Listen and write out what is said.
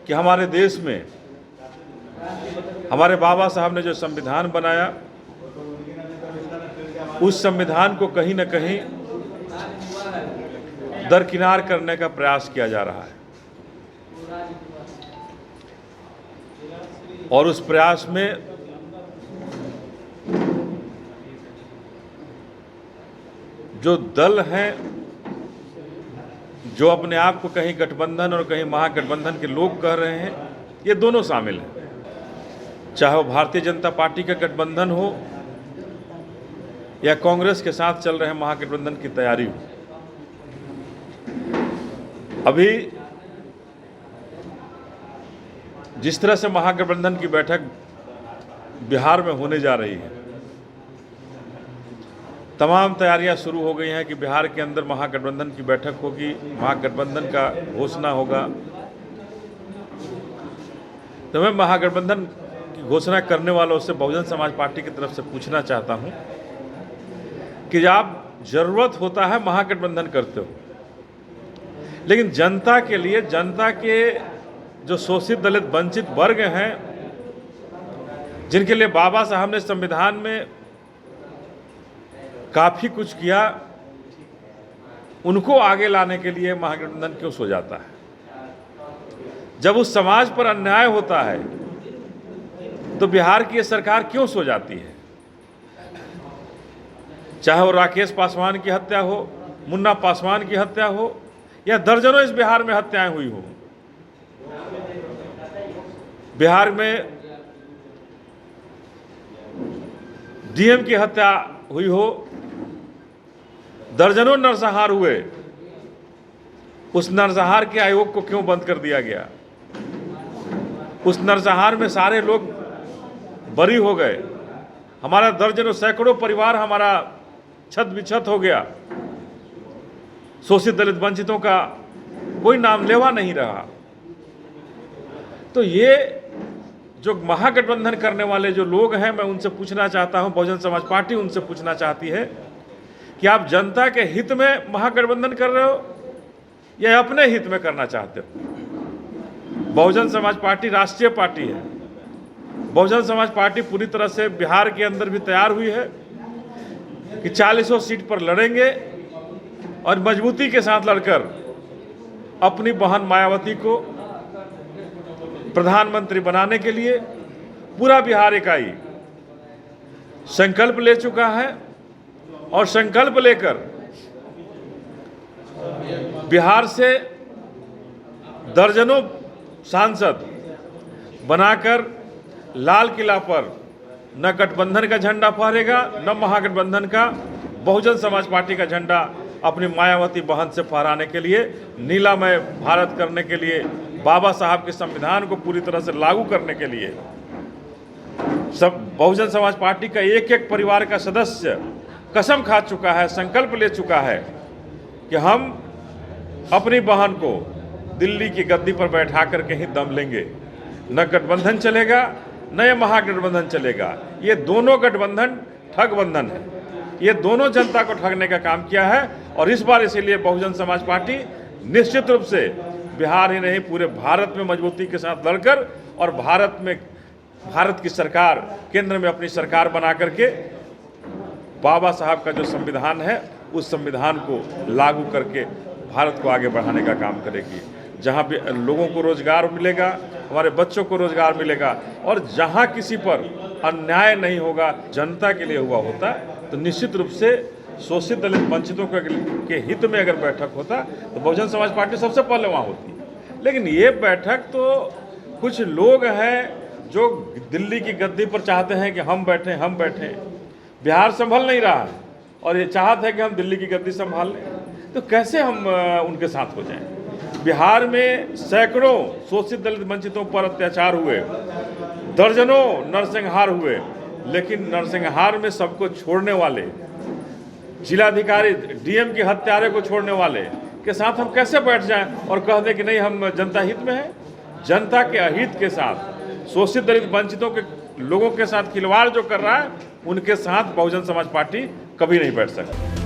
कि हमारे देश में हमारे बाबा साहब ने जो संविधान बनाया, उस संविधान को कहीं न कहीं दरकिनार करने का प्रयास किया जा रहा है और उस प्रयास में जो दल हैं, जो अपने आप को कहीं गठबंधन और कहीं महागठबंधन के लोग कह रहे हैं, ये दोनों शामिल हैं। चाहे वो भारतीय जनता पार्टी का गठबंधन हो या कांग्रेस के साथ चल रहे महागठबंधन की तैयारी हो। अभी जिस तरह से महागठबंधन की बैठक बिहार में होने जा रही है, तमाम तैयारियां शुरू हो गई हैं कि बिहार के अंदर महागठबंधन की बैठक होगी, महागठबंधन का घोषणा होगा। तो मैं महागठबंधन की घोषणा करने वालों से बहुजन समाज पार्टी की तरफ से पूछना चाहता हूं कि आप जरूरत होता है महागठबंधन करते हो, लेकिन जनता के लिए, जनता के जो शोषित दलित वंचित वर्ग हैं, जिनके लिए बाबा साहब ने संविधान में काफी कुछ किया, उनको आगे लाने के लिए महागठबंधन क्यों सो जाता है? जब उस समाज पर अन्याय होता है तो बिहार की ये सरकार क्यों सो जाती है? चाहे वो राकेश पासवान की हत्या हो, मुन्ना पासवान की हत्या हो, या दर्जनों इस बिहार में हत्याएं हुई हो। बिहार में डीएम की हत्या हुई हो, दर्जनों नरसंहार हुए, उस नरसंहार के आयोग को क्यों बंद कर दिया गया? उस नरसंहार में सारे लोग बरी हो गए, हमारा दर्जनों सैकड़ों परिवार हमारा छत बिछत हो गया, शोषित दलित वंचितों का कोई नाम लेवा नहीं रहा। तो ये जो महागठबंधन करने वाले जो लोग हैं, मैं उनसे पूछना चाहता हूं, बहुजन समाज पार्टी उनसे पूछना चाहती है कि आप जनता के हित में महागठबंधन कर रहे हो या अपने हित में करना चाहते हो? बहुजन समाज पार्टी राष्ट्रीय पार्टी है। बहुजन समाज पार्टी पूरी तरह से बिहार के अंदर भी तैयार हुई है कि 40 सीट पर लड़ेंगे और मजबूती के साथ लड़कर अपनी बहन मायावती को प्रधानमंत्री बनाने के लिए पूरा बिहार इकाई संकल्प ले चुका है और संकल्प लेकर बिहार से दर्जनों सांसद बनाकर लाल किला पर न गठबंधन का झंडा फहरेगा, न महागठबंधन का, बहुजन समाज पार्टी का झंडा अपनी मायावती बहन से फहराने के लिए, नीलामय भारत करने के लिए, बाबा साहब के संविधान को पूरी तरह से लागू करने के लिए सब बहुजन समाज पार्टी का एक एक परिवार का सदस्य कसम खा चुका है, संकल्प ले चुका है कि हम अपनी बहन को दिल्ली की गद्दी पर बैठा करके ही दम लेंगे। न गठबंधन चलेगा, न ये महागठबंधन चलेगा। ये दोनों गठबंधन ठगबंधन है, ये दोनों जनता को ठगने का काम किया है। और इस बार इसीलिए बहुजन समाज पार्टी निश्चित रूप से बिहार ही नहीं पूरे भारत में मजबूती के साथ लड़कर और भारत की सरकार, केंद्र में अपनी सरकार बना करके बाबा साहब का जो संविधान है, उस संविधान को लागू करके भारत को आगे बढ़ाने का काम करेगी। जहाँ भी लोगों को रोजगार मिलेगा, हमारे बच्चों को रोजगार मिलेगा, और जहाँ किसी पर अन्याय नहीं होगा, जनता के लिए हुआ होता, तो निश्चित रूप से शोषित दलित वंचितों के हित में अगर बैठक होता तो बहुजन समाज पार्टी सबसे पहले वहाँ होती। लेकिन ये बैठक तो कुछ लोग हैं जो दिल्ली की गद्दी पर चाहते हैं कि हम बैठें। बिहार संभल नहीं रहा है और ये चाहते हैं कि हम दिल्ली की गद्दी संभाल लें, तो कैसे हम उनके साथ हो जाएं? बिहार में सैकड़ों शोषित दलित वंचितों पर अत्याचार हुए, दर्जनों नरसंहार हुए, लेकिन नरसंहार में सबको छोड़ने वाले जिलाधिकारी, डीएम के हत्यारे को छोड़ने वाले के साथ हम कैसे बैठ जाएं और कह दें कि नहीं हम जनता हित में हैं? जनता के अहित के साथ, शोषित दलित वंचितों के लोगों के साथ खिलवाड़ जो कर रहा है, उनके साथ बहुजन समाज पार्टी कभी नहीं बैठ सकती।